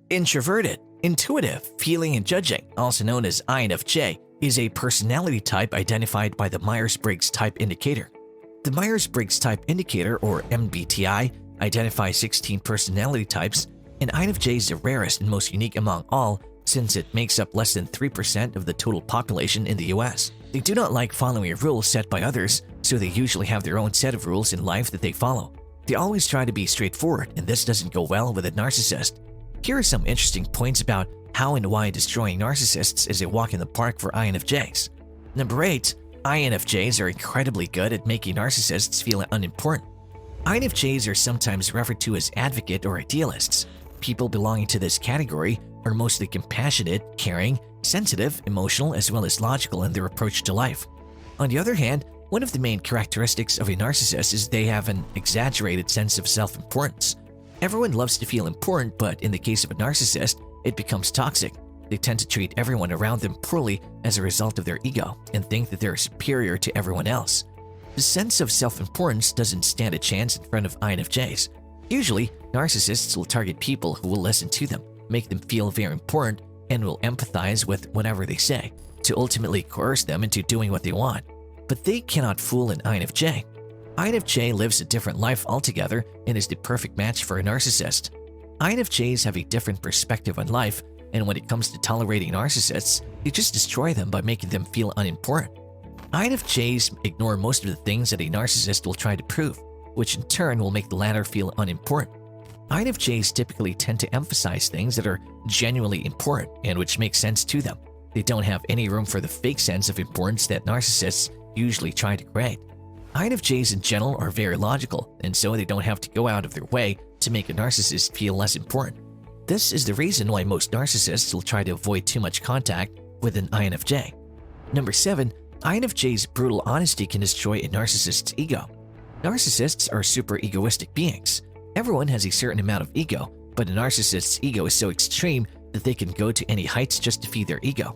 Introverted, intuitive, feeling and judging, also known as INFJ, is a personality type identified by the Myers-Briggs Type Indicator. The Myers-Briggs Type Indicator, or MBTI, identifies 16 personality types, and INFJ is the rarest and most unique among all since it makes up less than 3% of the total population in the US. They do not like following rules set by others, so they usually have their own set of rules in life that they follow. They always try to be straightforward, and this doesn't go well with a narcissist. Here are some interesting points about how and why destroying narcissists is a walk in the park for INFJs. Number 8. INFJs are incredibly good at making narcissists feel unimportant. INFJs are sometimes referred to as advocate or idealists. People belonging to this category are mostly compassionate, caring, sensitive, emotional, as well as logical in their approach to life. On the other hand, one of the main characteristics of a narcissist is they have an exaggerated sense of self-importance. Everyone loves to feel important, but in the case of a narcissist, it becomes toxic. They tend to treat everyone around them poorly as a result of their ego and think that they're superior to everyone else. The sense of self-importance doesn't stand a chance in front of INFJs. Usually, narcissists will target people who will listen to them, make them feel very important, and will empathize with whatever they say, to ultimately coerce them into doing what they want. But they cannot fool an INFJ. INFJ lives a different life altogether and is the perfect match for a narcissist. INFJs have a different perspective on life, and when it comes to tolerating narcissists, they just destroy them by making them feel unimportant. INFJs ignore most of the things that a narcissist will try to prove, which in turn will make the latter feel unimportant. INFJs typically tend to emphasize things that are genuinely important and which make sense to them. They don't have any room for the fake sense of importance that narcissists usually try to create. INFJs in general are very logical, and so they don't have to go out of their way to make a narcissist feel less important. This is the reason why most narcissists will try to avoid too much contact with an INFJ. Number 7. INFJ's brutal honesty can destroy a narcissist's ego. Narcissists are super egoistic beings. Everyone has a certain amount of ego, but a narcissist's ego is so extreme that they can go to any heights just to feed their ego.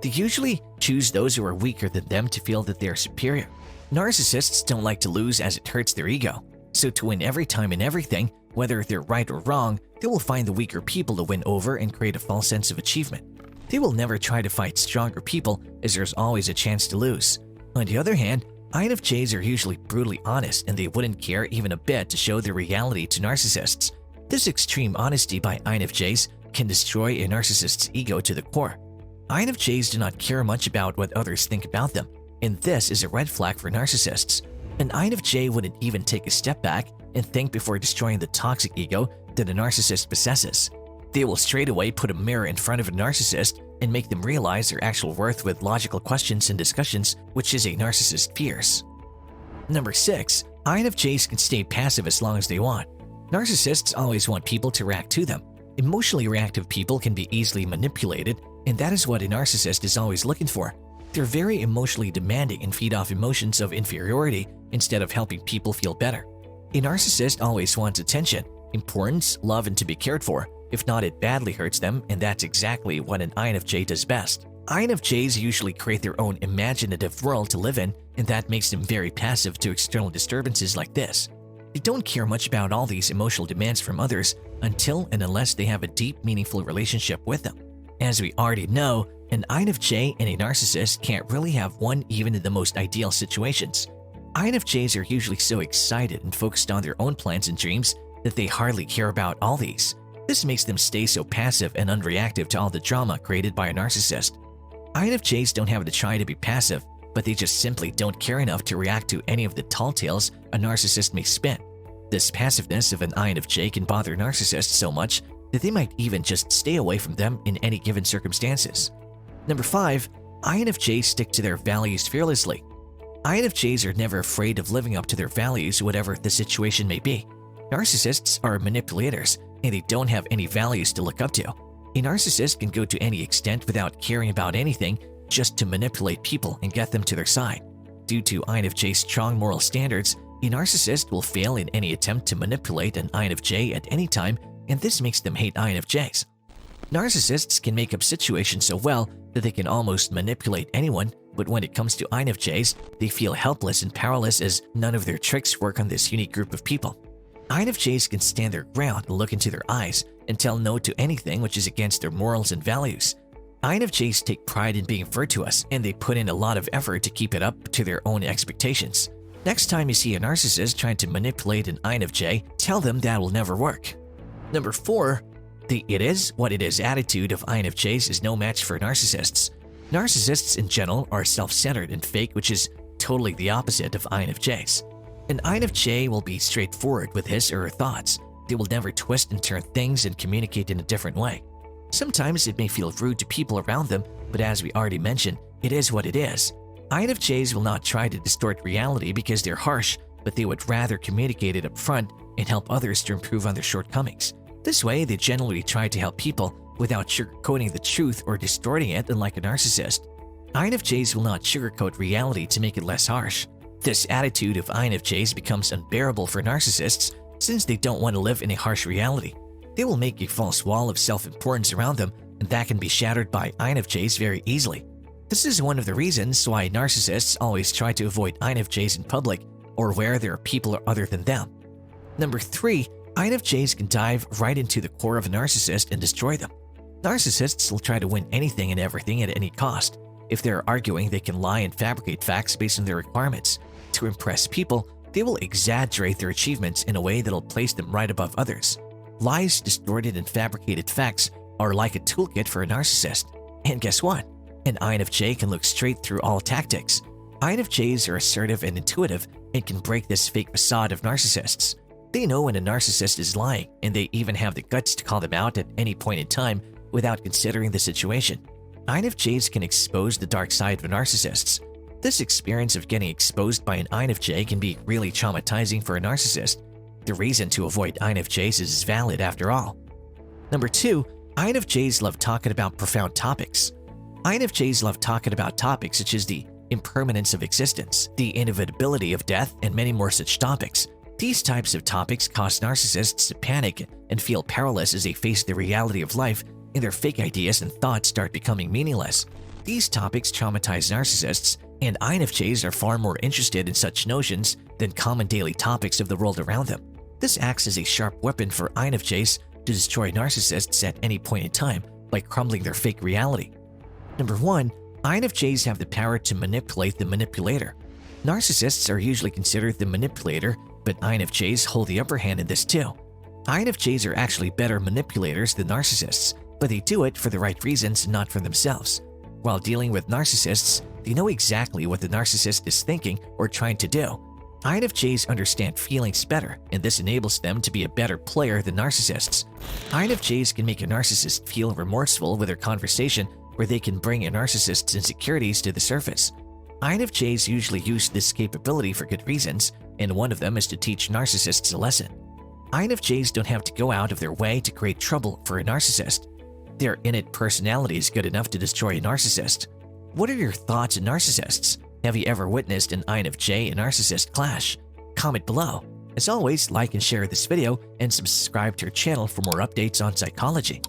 They usually choose those who are weaker than them to feel that they are superior. Narcissists don't like to lose as it hurts their ego, so to win every time and everything, whether they're right or wrong, they will find the weaker people to win over and create a false sense of achievement. They will never try to fight stronger people as there's always a chance to lose. On the other hand, INFJs are usually brutally honest and they wouldn't care even a bit to show their reality to narcissists. This extreme honesty by INFJs can destroy a narcissist's ego to the core. INFJs do not care much about what others think about them, and this is a red flag for narcissists. An INFJ wouldn't even take a step back and think before destroying the toxic ego that a narcissist possesses. They will straight away put a mirror in front of a narcissist and make them realize their actual worth with logical questions and discussions, which is a narcissist fears. Number 6. INFJs can stay passive as long as they want. Narcissists always want people to react to them. Emotionally reactive people can be easily manipulated, and that is what a narcissist is always looking for. They're very emotionally demanding and feed off emotions of inferiority instead of helping people feel better. A narcissist always wants attention, importance, love, and to be cared for. If not, it badly hurts them, and that's exactly what an INFJ does best. INFJs usually create their own imaginative world to live in, and that makes them very passive to external disturbances like this. They don't care much about all these emotional demands from others until and unless they have a deep, meaningful relationship with them. As we already know, an INFJ and a narcissist can't really have one even in the most ideal situations. INFJs are usually so excited and focused on their own plans and dreams that they hardly care about all these. This makes them stay so passive and unreactive to all the drama created by a narcissist. INFJs don't have to try to be passive, but they just simply don't care enough to react to any of the tall tales a narcissist may spin. This passiveness of an INFJ can bother narcissists so much that they might even just stay away from them in any given circumstances. Number 5. INFJs stick to their values fearlessly. INFJs are never afraid of living up to their values, whatever the situation may be. Narcissists are manipulators, and they don't have any values to look up to. A narcissist can go to any extent without caring about anything just to manipulate people and get them to their side. Due to INFJ's strong moral standards, a narcissist will fail in any attempt to manipulate an INFJ at any time, and this makes them hate INFJs. Narcissists can make up situations so well that they can almost manipulate anyone, but when it comes to INFJs, they feel helpless and powerless as none of their tricks work on this unique group of people. INFJs can stand their ground and look into their eyes and tell no to anything which is against their morals and values. INFJs take pride in being virtuous, and they put in a lot of effort to keep it up to their own expectations. Next time you see a narcissist trying to manipulate an INFJ, tell them that will never work. Number 4. The "it is what it is" attitude of INFJs is no match for narcissists. Narcissists in general are self-centered and fake, which is totally the opposite of INFJs. An INFJ will be straightforward with his or her thoughts. They will never twist and turn things and communicate in a different way. Sometimes it may feel rude to people around them, but as we already mentioned, it is what it is. INFJs will not try to distort reality because they're harsh, but they would rather communicate it up front and help others to improve on their shortcomings. This way, they generally try to help people without sugarcoating the truth or distorting it, unlike a narcissist. INFJs will not sugarcoat reality to make it less harsh. This attitude of INFJs becomes unbearable for narcissists since they don't want to live in a harsh reality. They will make a false wall of self-importance around them, and that can be shattered by INFJs very easily. This is one of the reasons why narcissists always try to avoid INFJs in public or where there are people other than them. Number 3. INFJs can dive right into the core of a narcissist and destroy them. Narcissists will try to win anything and everything at any cost. If they're arguing, they can lie and fabricate facts based on their requirements. To impress people, they will exaggerate their achievements in a way that'll place them right above others. Lies, distorted, and fabricated facts are like a toolkit for a narcissist. And guess what? An INFJ can look straight through all tactics. INFJs are assertive and intuitive and can break this fake facade of narcissists. They know when a narcissist is lying, and they even have the guts to call them out at any point in time without considering the situation. INFJs can expose the dark side of narcissists. This experience of getting exposed by an INFJ can be really traumatizing for a narcissist. The reason to avoid INFJs is valid after all. Number 2. INFJs love talking about profound topics. INFJs love talking about topics such as the impermanence of existence, the inevitability of death, and many more such topics. These types of topics cause narcissists to panic and feel powerless as they face the reality of life, and their fake ideas and thoughts start becoming meaningless. These topics traumatize narcissists, and INFJs are far more interested in such notions than common daily topics of the world around them. This acts as a sharp weapon for INFJs to destroy narcissists at any point in time by crumbling their fake reality. Number 1. INFJs have the power to manipulate the manipulator. Narcissists are usually considered the manipulator, but INFJs hold the upper hand in this too. INFJs are actually better manipulators than narcissists, but they do it for the right reasons and not for themselves. While dealing with narcissists, they know exactly what the narcissist is thinking or trying to do. INFJs understand feelings better, and this enables them to be a better player than narcissists. INFJs can make a narcissist feel remorseful with their conversation, where they can bring a narcissist's insecurities to the surface. INFJs usually use this capability for good reasons, and one of them is to teach narcissists a lesson. INFJs don't have to go out of their way to create trouble for a narcissist. Their innate personality is good enough to destroy a narcissist. What are your thoughts on narcissists? Have you ever witnessed an INFJ and narcissist clash? Comment below. As always, like and share this video and subscribe to our channel for more updates on psychology.